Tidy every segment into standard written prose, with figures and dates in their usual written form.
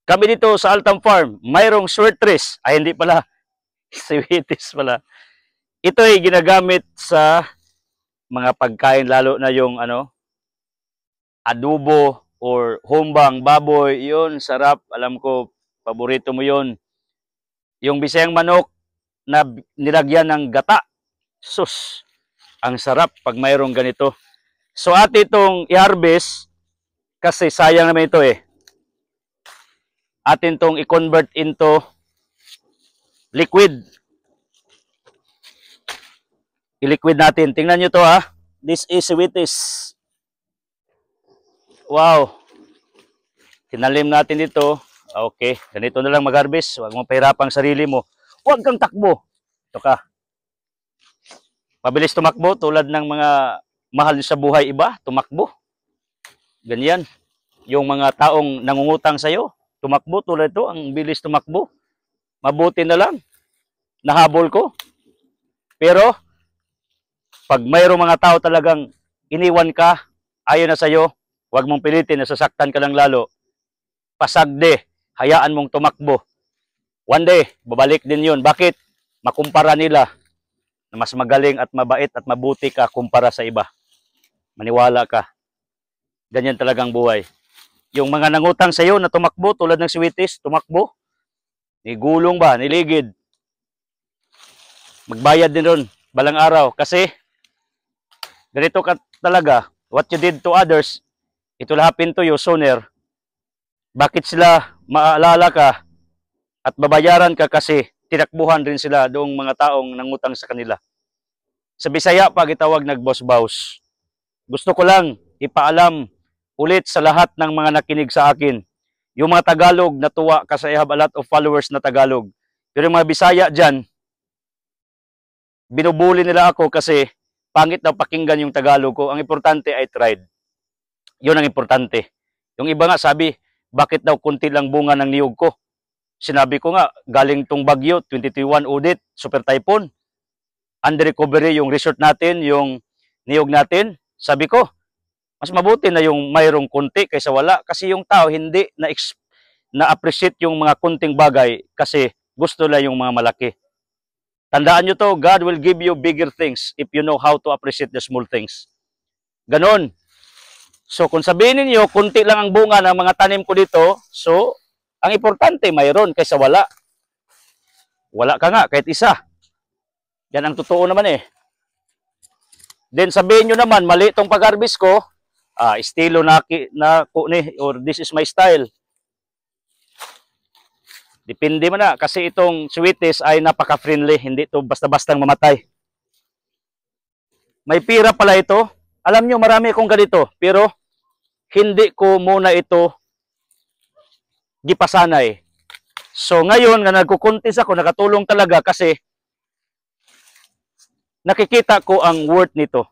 Kami dito sa Altam Farm, mayroong sweatres. Ay, hindi pala. Sweeties pala. Ito ay ginagamit sa mga pagkain, lalo na yung adobo or humbang baboy. Yun, sarap. Alam ko, paborito mo yun. Yung bisayang manok na nilagyan ng gata. Sus, ang sarap pag mayroong ganito. So, ate itong i-harvest kasi sayang naman ito eh. Atin itong i-convert into liquid. I-liquid natin. Tingnan nyo to ha. This is sweeties. Wow. Tinalim natin dito. Okay. Ganito na lang mag-harvest. Huwag mong pahirapang sarili mo. Huwag kang takbo. Ito ka. Pabilis tumakbo tulad ng mga mahal sa buhay iba. Tumakbo. Ganyan. Yung mga taong nangungutang sa'yo. Tumakbo tulad ito. Ang bilis tumakbo. Mabuti na lang. Nahabol ko. Pero, pag mayroong mga tao talagang iniwan ka, ayaw na sa'yo, huwag mong pilitin, nasasaktan ka lang lalo. Pasagde, hayaan mong tumakbo. One day, babalik din yun. Bakit? Makumpara nila na mas magaling at mabait at mabuti ka kumpara sa iba. Maniwala ka. Ganyan talagang buhay. Yung mga nangutang sa'yo na tumakbo, tulad ng sweeties, tumakbo. Nigulong ba? Niligid. Magbayad din ron balang araw. Kasi, ganito ka talaga, what you did to others, it will happen to you sooner. Bakit sila maalala ka at babayaran ka kasi tinakbuhan rin sila doong mga taong nangutang sa kanila. Sa Bisaya pa gitawag nagboss-boss. Gusto ko lang ipaalam ulit sa lahat ng mga nakinig sa akin. Yung mga Tagalog, natuwa kasi I have a lot of followers na Tagalog. Pero yung mga Bisaya dyan, binubuli nila ako kasi pangit daw pakinggan yung Tagalog ko. Ang importante ay tried. Yun ang importante. Yung iba nga sabi, bakit daw kunti lang bunga ng niyog ko? Sinabi ko nga, galing tong bagyo, 2021 audit, super typhoon. Under recovery yung resort natin, yung niyog natin. Sabi ko, mas mabuti na yung mayroong kunti kaysa wala. Kasi yung tao hindi na-appreciate yung mga kunting bagay kasi gusto na yung mga malaki. Tandaan nyo to, God will give you bigger things if you know how to appreciate the small things. Ganon. So, kung sabihin ninyo, kunti lang ang bunga ng mga tanim ko dito, so, ang importante, mayroon kaysa wala. Wala ka nga, kahit isa. Yan ang totoo naman eh. Then, sabihin nyo naman, mali itong pag-harvest ko, estilo na ni, or this is my style. Depende man na, kasi itong sweeties ay napaka-friendly, hindi ito basta-bastang mamatay. May pira pala ito. Alam nyo, marami akong ganito, pero hindi ko muna ito gipasanay. So ngayon, nga nagkukuntis ako, nakatulong talaga kasi nakikita ko ang worth nito.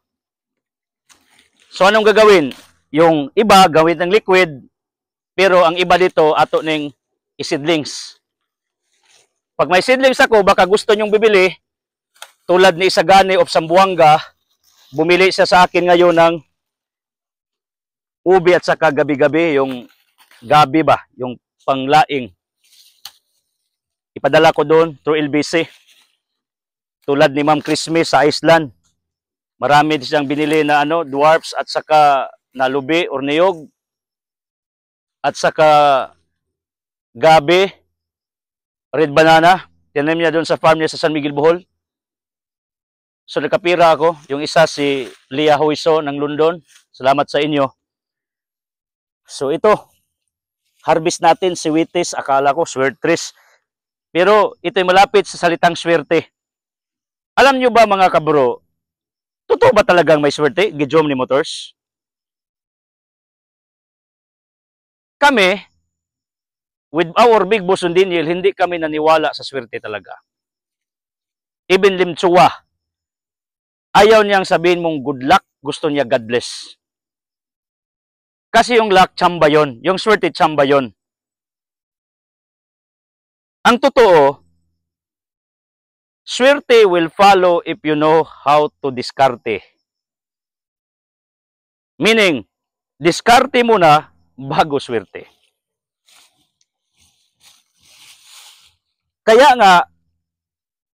So anong gagawin? Yung iba, gawin ng liquid, pero ang iba dito, ato ng isidlings. Pag may seedlings ako, baka gusto nyong bibili, tulad ni Isagani of Sambuanga, bumili siya sa akin ngayon ng ubi at saka gabi-gabi, yung gabi ba, yung panglaing. Ipadala ko doon through LBC. Tulad ni Ma'am Christmas sa Iceland. Marami din siyang binili na dwarfs at saka nalubi or niyog. At saka gabi, red banana. Tinanim niya doon sa farm niya sa San Miguel, Bohol. So nakapira ako. Yung isa si Leah Huiso ng London. Salamat sa inyo. So ito, harvest natin sweeties. Akala ko sweeties. Pero ito'y malapit sa salitang swerte. Alam nyo ba mga kabro, totoo ba talagang may swerte? Gijom ni Motors? Kami, with our big boss on Daniel, hindi kami naniwala sa swerte talaga. Even Limtsua, ayaw niyang sabihin mong good luck, gusto niya God bless. Kasi yung luck, tsamba yun. Yung swerte, tsamba yun. Ang totoo, swerte will follow if you know how to diskarte. Meaning, diskarte muna bago swerte. Kaya nga,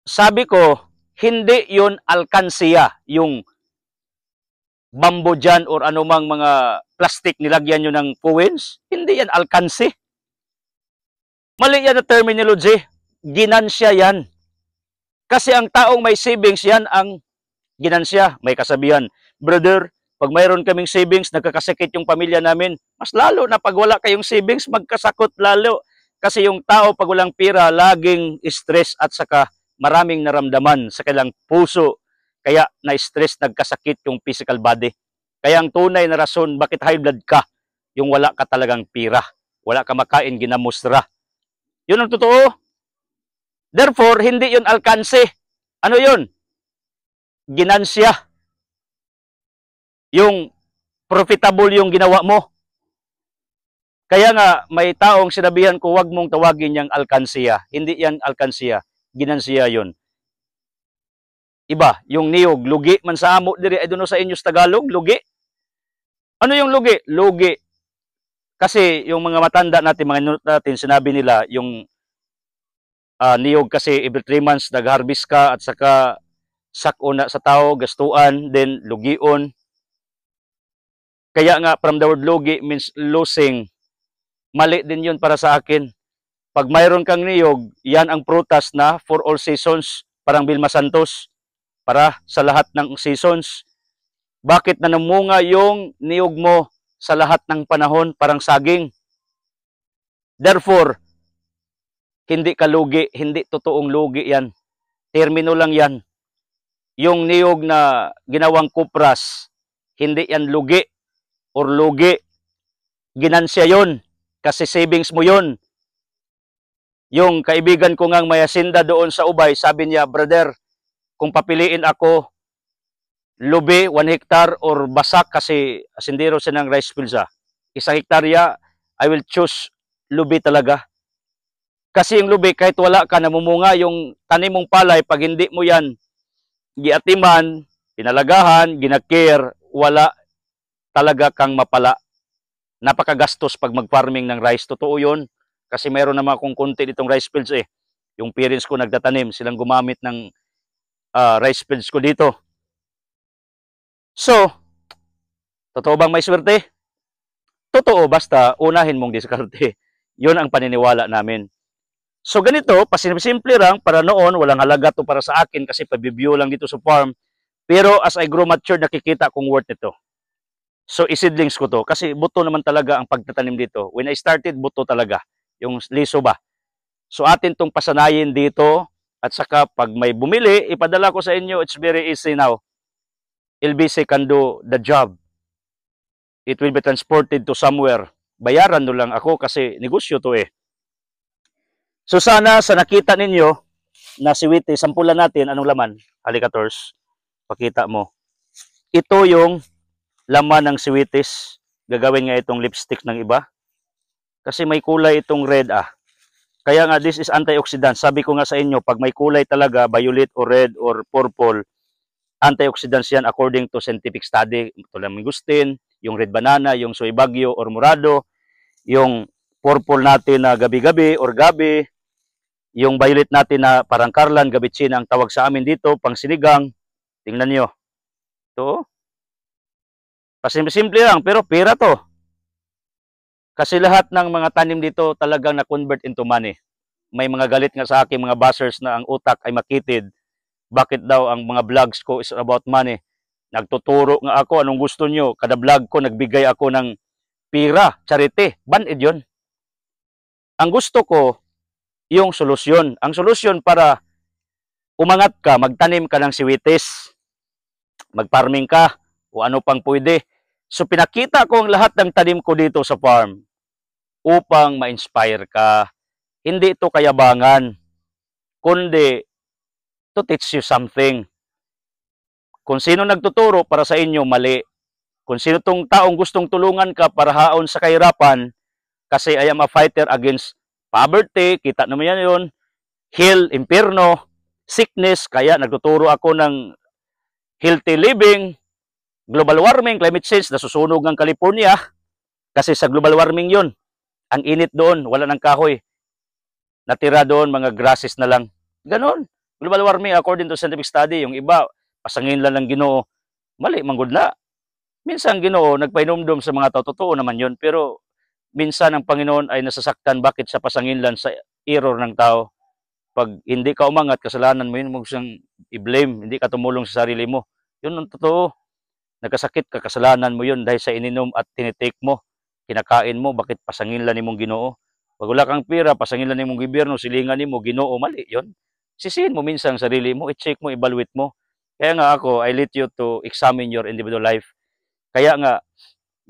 sabi ko, hindi yun alkansiya, yung bambo dyan or anumang mga plastic nilagyan nyo ng coins. Hindi yan alkansi. Mali yan na terminology. Ginansya yan. Kasi ang taong may savings yan ang ginansya. May kasabihan, brother, pag mayroon kaming savings, nagkakasakit yung pamilya namin. Mas lalo na pag wala kayong savings, magkasakot lalo. Kasi yung tao pag walang pira, laging stress at saka maraming naramdaman sa kanilang puso. Kaya na-stress, nagkasakit yung physical body. Kaya ang tunay na rason, bakit high blood ka? Yung wala ka talagang pira. Wala ka makain, ginamustra. Yun ang totoo. Therefore, hindi yun alkanse. Ano yun? Ginansya. Yung profitable yung ginawa mo. Kaya nga, may taong sinabihan ko, wag mong tawagin yung alkansiya. Hindi yan alkansiya. Ginansiya yun. Iba, yung niyog, lugi man sa amo diri ay doon sa inyo sa Tagalog, lugi. Ano yung lugi? Lugi. Kasi yung mga matanda natin, mga nunot natin, sinabi nila yung niyog kasi every 3 months nag-harvest ka at saka sakuna sa tao, gastuan, then lugion. Kaya nga from the word lugi means losing. Mali din yun para sa akin. Pag mayroon kang niyog, yan ang prutas na for all seasons, parang Vilma Santos. Para sa lahat ng seasons. Bakit na namunga yung niyog mo sa lahat ng panahon parang saging? Therefore, hindi ka lugi, hindi totoong lugi yan. Termino lang yan. Yung niyog na ginawang kupras, hindi yan lugi or lugi. Ginansya yon kasi savings mo yon. Yung kaibigan ko ngang may asinda doon sa Ubay, sabi niya, brother, kung papiliin ako, lubi, 1 hectare, or basak kasi asindero siya ng rice fields. 1 hektarya, I will choose lubi talaga. Kasi yung lubi, kahit wala ka, namumunga yung tanim mong palay, pag hindi mo yan giatiman, pinalagahan, ginakir, wala talaga kang mapala. Napakagastos pag mag-farming ng rice. Totoo yun. Kasi mayroon naman akong konti ditong rice fields eh. Yung parents ko nagtatanim, silang gumamit ng rice fields ko dito. So, totoo bang may swerte? Totoo, basta unahin mong diskarte. Yun ang paniniwala namin. So ganito, pasimple lang, para noon, walang halaga to para sa akin kasi pabibigyo lang dito sa farm. Pero as I grow mature, nakikita kong worth nito. So isidlings ko to kasi buto naman talaga ang pagtatanim dito. When I started, buto talaga. Yung liso ba. So atin tong pasanayin dito. At saka pag may bumili, ipadala ko sa inyo, it's very easy now. LBC can do the job. It will be transported to somewhere. Bayaran no lang ako kasi negosyo to eh. So sana sa nakita ninyo na si Witty, sampulan natin anong laman. Halika Tors, pakita mo. Ito yung laman ng Sweeties. Gagawin nga itong lipstick ng iba. Kasi may kulay itong red Kaya nga, this is antioxidant. Sabi ko nga sa inyo, pag may kulay talaga, violet or red or purple, antioxidants yan according to scientific study. Tulad ng mangustin, yung red banana, yung soy bagyo or morado, yung purple natin na gabi-gabi or gabi, yung violet natin na parang karlan, gabitsin ang tawag sa amin dito, pang sinigang. Tingnan nyo. Ito. Pasimple lang, pero pera to. Kasi lahat ng mga tanim dito talagang na-convert into money. May mga galit nga sa akin, mga bashers na ang utak ay makitid. Bakit daw ang mga vlogs ko is about money? Nagtuturo nga ako, anong gusto nyo? Kada vlog ko, nagbigay ako ng pira, charity. Banid yun. Ang gusto ko, yung solusyon. Ang solusyon para umangat ka, magtanim ka ng siwitis, mag-farming ka, o ano pang pwede. So pinakita ko ang lahat ng tanim ko dito sa farm upang ma-inspire ka. Hindi ito kayabangan, kundi to teach you something. Kung sino nagtuturo para sa inyo, mali. Kung sino tong taong gustong tulungan ka para haon sa kahirapan, kasi I am a fighter against poverty, kita naman yan yun, hell, impierno, sickness, kaya nagtuturo ako ng healthy living, global warming, climate change, nasusunog ng California, kasi sa global warming yun. Ang init doon, wala ng kahoy. natira doon mga grasses na lang. Ganon. Global warming according to scientific study, yung iba pasangin lang ng Ginoo. Mali manggod na. Minsan Ginoo nagpainumdum sa mga tao, totoo naman 'yon, pero minsan ang Panginoon ay nasasaktan bakit sa pasanginlan sa error ng tao. Pag hindi ka umangat, kasalanan mo yun, mo siyang i-blame, hindi ka tumulong sa sarili mo. Yun ang totoo. Nagkasakit ka, kasalanan mo yun dahil sa ininom at tinitake mo, kinakain mo, bakit pasanginlan ni mong Ginoo? Pag wala kang pira, pasanginlan ni mong gobyerno, silingan ni mo, Ginoo, mali yun. Sisihin mo minsan ang sarili mo, i-check mo, evaluate mo. Kaya nga ako, I let you to examine your individual life. Kaya nga,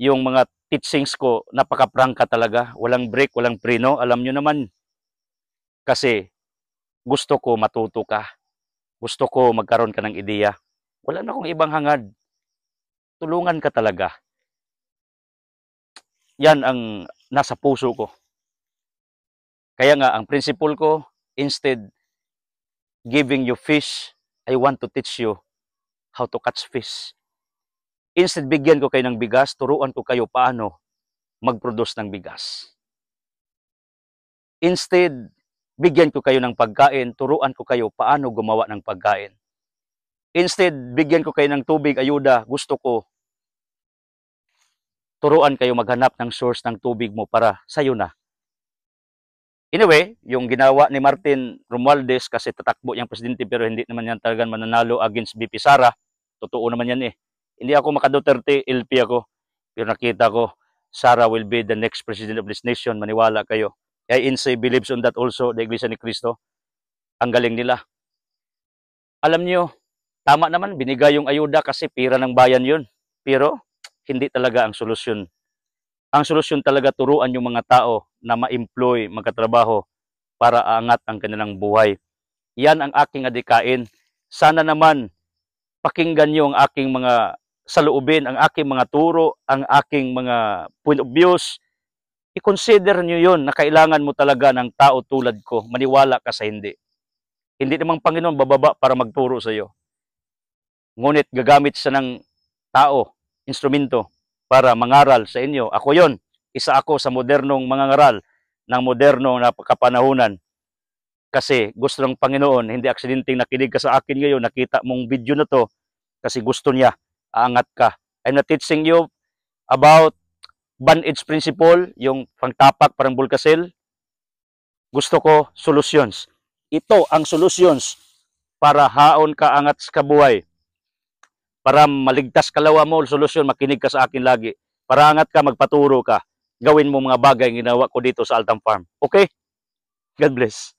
yung mga teachings ko, napaka-prangka talaga. Walang break, walang preno. Alam nyo naman, kasi gusto ko matuto ka. Gusto ko magkaroon ka ng ideya. Wala na akong ibang hangad. Tulungan ka talaga. Yan ang nasa puso ko. Kaya nga, ang principle ko, instead giving you fish, I want to teach you how to catch fish. Instead, bigyan ko kayo ng bigas, turuan ko kayo paano mag-produce ng bigas. Instead, bigyan ko kayo ng pagkain, turuan ko kayo paano gumawa ng pagkain. Instead, bigyan ko kayo ng tubig, ayuda, gusto ko, turuan kayo maghanap ng source ng tubig mo para sa'yo na. Anyway, yung ginawa ni Martin Romualdez, kasi tatakbo yung presidente pero hindi naman yan talagang mananalo against BP Sara, totoo naman yan eh. Hindi ako maka-Duterte, LP ako. Pero nakita ko, Sara will be the next president of this nation. Maniwala kayo. INC believes on that also, the Iglesia ni Cristo. Ang galing nila. Alam niyo, tama naman, binigay yung ayuda kasi pira ng bayan yun. Pero, hindi talaga ang solusyon. Ang solusyon talaga, turuan yung mga tao na ma-employ, magkatrabaho para aangat ang kanilang buhay. Yan ang aking adikain. Sana naman, pakinggan niyo ang aking mga saloobin, ang aking mga turo, ang aking mga point of views. I-consider niyo yun na kailangan mo talaga ng tao tulad ko. Maniwala ka sa hindi. Hindi namang Panginoon bababa para magturo sa iyo. Ngunit gagamit siya ng tao, instrumento, para mangaral sa inyo. Ako yon. Isa ako sa modernong mangangaral ng modernong napakapanahunan. Kasi gusto ng Panginoon, hindi aksidenteng nakinig ka sa akin ngayon, nakita mong video na to, kasi gusto niya, aangat ka. I'm not teaching you about Band-Aids principle, yung pangtapak parang bulkasel. Gusto ko solutions. Ito ang solutions para haon ka, angat sa kabuhay. Para maligtas kalawa mo, solusyon, makinig ka sa akin lagi. Para angat ka, magpaturo ka. Gawin mo mga bagay ginawa ko dito sa Altam Farm. Okay? God bless.